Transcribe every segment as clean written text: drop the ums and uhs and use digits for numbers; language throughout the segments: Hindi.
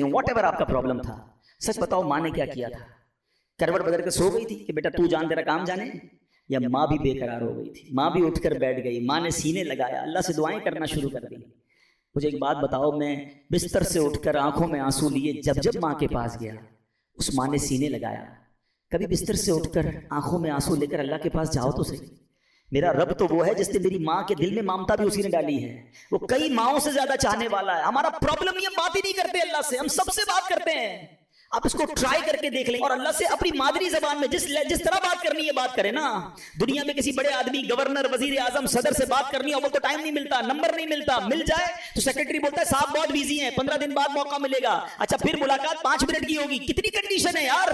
वॉट एवर आपका प्रॉब्लम था, सच बताओ माँ ने क्या किया था? करवट बदल कर सो गई थी कि बेटा तू जान तेरा काम जाने, या माँ भी बेकरार हो गई थी? माँ भी उठकर बैठ गई, माँ ने सीने लगाया, अल्लाह से दुआएं करना शुरू कर दी। मुझे एक बात बताओ, मैं बिस्तर से उठकर आंखों में आंसू लिए जब जब माँ के पास गया, उस माँ ने सीने लगाया। कभी बिस्तर से उठकर आंखों में आंसू लेकर अल्लाह के पास जाओ तो सही। मेरा रब तो वो है जिसने मेरी माँ के दिल में ममता भी उसी ने डाली है। वो कई माँओं से ज्यादा चाहने वाला है। हमारा प्रॉब्लम ये बात ही नहीं करते अल्लाह से, हम सबसे बात करते हैं। आप इसको ट्राई करके देख लें और अल्लाह से अपनी मादरी जबान में जिस तरह बात करनी है बात करें ना। दुनिया में किसी बड़े आदमी, गवर्नर, वजीर आजम, सदर से बात करनी है, वो तो टाइम नहीं मिलता, नंबर नहीं मिलता, मिल जाए तो सेक्रेटरी बोलता है साहब बहुत बिजी हैं, 15 दिन बाद मौका मिलेगा। अच्छा फिर मुलाकात 5 मिनट की होगी। कितनी कंडीशन है यार।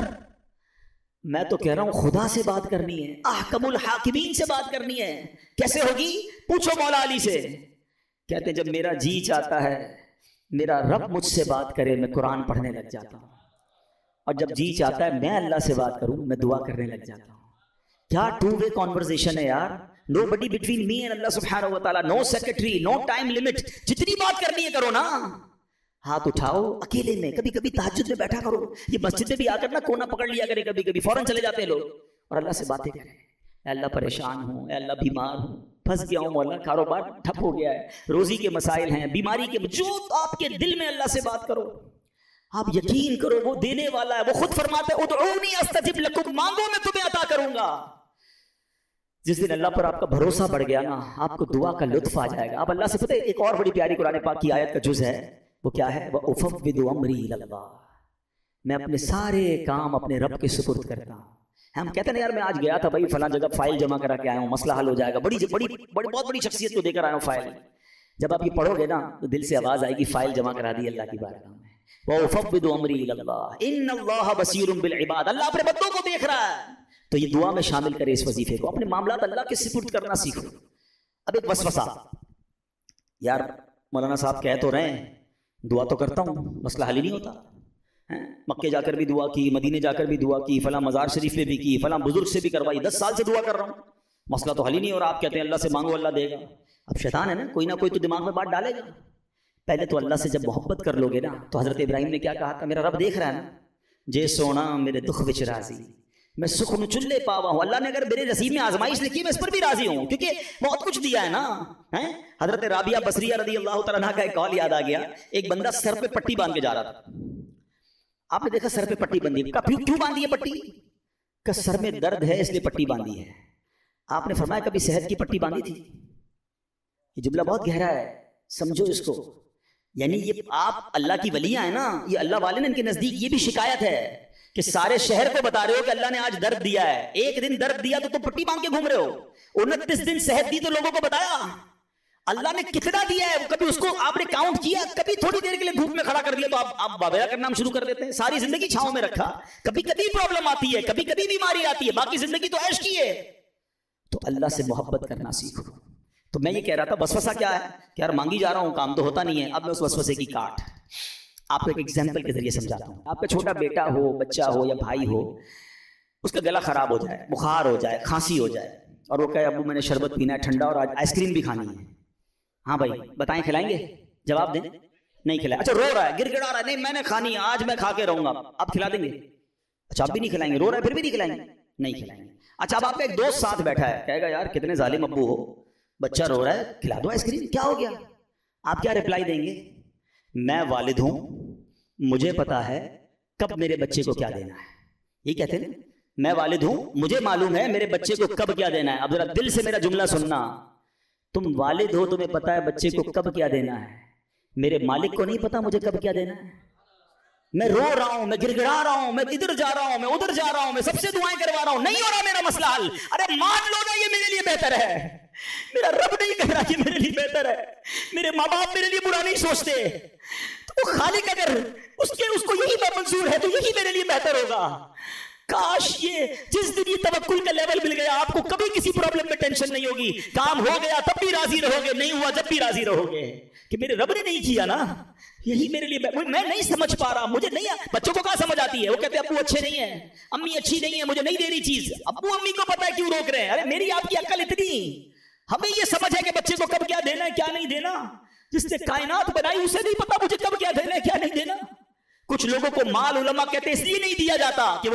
मैं तो कह रहा हूं खुदा से बात करनी है, अहकमुल हाकिमीन से बात करनी है। कैसे होगी? पूछो मौला अली से। कहते हैं जब मेरा जी चाहता है मेरा रब मुझसे बात करे, मैं कुरान पढ़ने लग जाता हूं, और जब जी चाहता है मैं अल्लाह से बात करूं, मैं दुआ करने लग जाता हूं। क्या 2 वे कॉन्वर्सेशन है यार। Nobody between me and Allah सुब्हानहू व तआला, no secretary, no time limit. जितनी बात करनी है करो ना। हाथ उठाओ अकेले में, कभी कभी तहज्जुद में बैठा करो। ये मस्जिद में भी आकर ना कोना पकड़ लिया करे, कभी कभी फौरन चले जाते हैं लोग, और अल्लाह से बातें करें। अल्लाह परेशान हूँ, अल्लाह बीमार हूँ, फंस गया हूँ मौला, कारोबार ठप हो गया है, रोजी के मसाइल हैं, बीमारी के, जो आपके दिल में अल्लाह से बात करो। आप यकीन करो वो देने वाला है। वो खुद फरमाता है उदऊनी अस्तजिब लकुम, मांगो मैं तुम्हें अता करूंगा। जिस दिन अल्लाह पर आपका भरोसा बढ़ गया ना, आपको दुआ का लुत्फ आ जाएगा। आप अल्लाह से, पता है एक और बड़ी प्यारी कुरान पाक की आयत का जुज है, वो क्या है? वो उफ़व्विदु अम्री इलल्लाह, मैं अपने सारे काम अपने रब के सुपुर्द करता हूँ। हम कहते हैं यार मैं आज गया था भाई फलां जगह, फाइल जमा करा के आया हूँ, मसला हल हो जाएगा, बहुत बड़ी शख्सियत को देकर आया हूँ फाइल। जब आप ये पढ़ोगे ना तो दिल से आवाज आएगी फाइल जमा करा दी अल्लाह की बारगाह में। वो उफ़व्विदु अम्री इलल्लाह इन्नल्लाह बसीरुम बिल इबाद, अल्लाह अपने बंदों को देख रहा है। तो ये दुआ में शामिल करे इस वजीफे को, अपने मामला अल्लाह के सुपुर्द करना सीखो। अब एक वसवसा, यार मौलाना साहब कह तो रहे हैं दुआ तो करता हूँ, मसला हल ही नहीं होता है। मक्के जाकर भी दुआ की, मदीने जाकर भी दुआ की, फला मजार शरीफ में भी की, फला बुजुर्ग से भी करवाई, 10 साल से दुआ कर रहा हूँ, मसला तो हल ही नहीं हो रहा। आप कहते हैं अल्लाह से मांगो अल्लाह देगा। अब शैतान है ना, कोई ना कोई तो दिमाग में बात डालेगा। पहले तो अल्लाह से जब मोहब्बत कर लोगे ना, तो हजरत इब्राहिम ने क्या कहा था? मेरा रब देख रहा है ना, जे सोना मेरे दुख विच राजी, मैं सुख न चुल्ले पावा हूं। अल्लाह ने अगर मेरे नसीब में आजमाइश लिखी है, मैं इस पर भी राजी हूं, क्योंकि बहुत कुछ दिया है ना। है हजरत राबिया बसरिया रदी अल्लाह तआला अन्हा का एक कौल याद आ गया। एक बंदा सर पे पट्टी बांध के जा रहा था। आपने देखा सर पे पट्टी बंधी, क्यों बांधी है पट्टी? का सर में दर्द है इसलिए पट्टी बांधी है। आपने फरमाया कभी सेहत की पट्टी बांधी थी? ये जुमला बहुत गहरा है, समझो इसको। यानी ये आप अल्लाह की वलियां है ना, ये अल्लाह वाले ने इनके नजदीक ये भी शिकायत है कि सारे शहर को बता रहे हो कि अल्लाह ने आज दर्द दिया है। एक दिन दर्द दिया तो तुम पट्टी बांध के घूम रहे हो। 29 दिन सेहत दी तो लोगों को बताया अल्लाह ने कितना दिया है, कभी उसको आपने काउंट किया? कभी थोड़ी देर के लिए धूप में खड़ा कर दिया तो आप बाबेला करना शुरू कर देते हैं। सारी जिंदगी छांव में रखा, कभी कभी प्रॉब्लम आती है, कभी कभी बीमारी आती है, बाकी जिंदगी तो ऐश की है। तो अल्लाह से मोहब्बत करना सीखो। तो मैं ये कह रहा था वसवसा क्या है कि यार मांगी जा रहा हूं, काम तो होता नहीं है। अब मैं उस वसवसे की काट आपको एक एग्जाम्पल के जरिए समझाता हूँ। आपका छोटा बेटा हो, बच्चा हो या भाई हो, उसका गला खराब हो जाए, बुखार हो जाए, खांसी हो जाए, और वो कहे अब्बू मैंने शरबत पीना है ठंडा और आज आइसक्रीम भी खानी है। हाँ भाई बताएं, खिलाएंगे? जवाब दें। नहीं खिलाए। अच्छा रो रहा है, गिड़गिड़ा रहा है, नहीं मैंने खानी है, आज मैं खा के रहूंगा, आप खिला देंगे? अच्छा आप भी नहीं खिलाएंगे? रो रहा है फिर भी नहीं खिलाएंगे? नहीं खिलाएंगे। अच्छा अब आपका एक दोस्त साथ बैठा है, कहेगा यार कितने जालिम अब्बू हो, बच्चा रो रहा है, खिला दो आइसक्रीम, क्या हो गया? आप क्या रिप्लाई देंगे? मैं वालिद हूं, मुझे पता है कब मेरे बच्चे को क्या देना है। ये कहते हैं मैं वालिद हूं, मुझे मालूम है मेरे बच्चे को कब क्या देना है। अब जरा दिल से मेरा जुमला सुनना, तुम वालिद हो, तुम्हें पता है बच्चे को कब क्या देना है। मेरे मालिक को नहीं पता मुझे कब क्या देना है। मैं रो रहा हूं, मैं गिड़गिड़ा रहा हूं, मैं इधर जा रहा हूं, मैं उधर जा रहा हूं, मैं सबसे दुआएं करवा रहा हूं, नहीं हो रहा मेरा मसला हल। अरे मान लो ना ये मेरे लिए बेहतर है, मेरा रब नहीं कह रहा कि मेरे लिए बेहतर है, मेरे माँ बाप मेरे लिए बुरा नहीं सोचते, तो खालिक अगर उसको यही मंजूर है तो यही मेरे लिए बेहतर होगा। काश ये जिस दिन ये तवक्कुल का लेवल मिल गया, आपको कभी किसी प्रॉब्लम में टेंशन नहीं होगी। काम हो गया तब भी राजी रहोगे, नहीं हुआ जब भी राजी रहोगे कि मेरे रब ने नहीं किया ना, यही मेरे लिए। मैं नहीं समझ पा रहा, मुझे नहीं, बच्चों को कहां समझ आती है? वो कहते हैं अब्बू अच्छे नहीं है, अम्मी अच्छी नहीं है, मुझे नहीं दे रही चीज। अब्बू अम्मी को पता है क्यों रोक रहे हैं। अरे मेरी आपकी अक्ल इतनी, हमें ये समझ है कि बच्चे को कब क्या देना है क्या नहीं देना। जिसने कायनात बनाई उसे नहीं पता मुझे कब क्या देना है क्या नहीं देना। कुछ लोगों को माल उलमा कहते इसलिए नहीं दिया जाता कि वो